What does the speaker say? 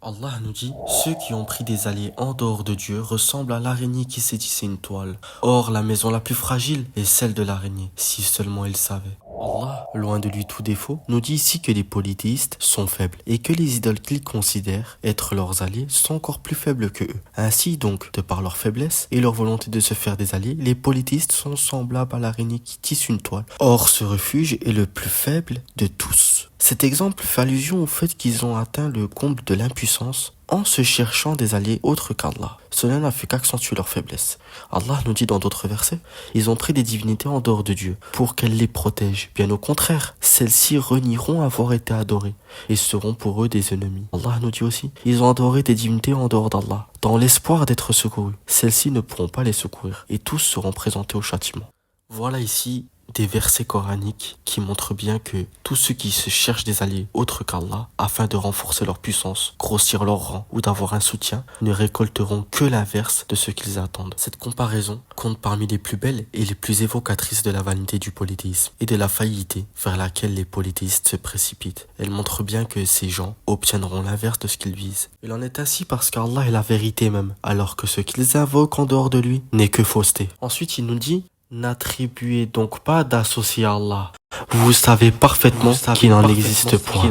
Allah nous dit, ceux qui ont pris des alliés en dehors de Dieu ressemblent à l'araignée qui s'est tissée une toile. Or, la maison la plus fragile est celle de l'araignée, si seulement ils savaient. Allah, loin de lui tout défaut, nous dit ici que les polythéistes sont faibles et que les idoles qu'ils considèrent être leurs alliés sont encore plus faibles que eux. Ainsi donc, de par leur faiblesse et leur volonté de se faire des alliés, les polythéistes sont semblables à l'araignée qui tisse une toile. Or, ce refuge est le plus faible de tous. Cet exemple fait allusion au fait qu'ils ont atteint le comble de l'impuissance en se cherchant des alliés autres qu'Allah. Cela n'a fait qu'accentuer leur faiblesse. Allah nous dit dans d'autres versets, ils ont pris des divinités en dehors de Dieu pour qu'elles les protègent. Bien au contraire, celles-ci renieront avoir été adorées et seront pour eux des ennemis. Allah nous dit aussi, ils ont adoré des divinités en dehors d'Allah, dans l'espoir d'être secourus. Celles-ci ne pourront pas les secourir et tous seront présentés au châtiment. Voilà ici des versets coraniques qui montrent bien que tous ceux qui se cherchent des alliés autres qu'Allah afin de renforcer leur puissance, grossir leur rang ou d'avoir un soutien ne récolteront que l'inverse de ce qu'ils attendent. Cette comparaison compte parmi les plus belles et les plus évocatrices de la vanité du polythéisme et de la faillite vers laquelle les polythéistes se précipitent. Elle montre bien que ces gens obtiendront l'inverse de ce qu'ils visent. Il en est ainsi parce qu'Allah est la vérité même, alors que ce qu'ils invoquent en dehors de lui n'est que fausseté. Ensuite, il nous dit: n'attribuez donc pas d'associé à Allah. Vous savez parfaitement qu'il n'en existe point.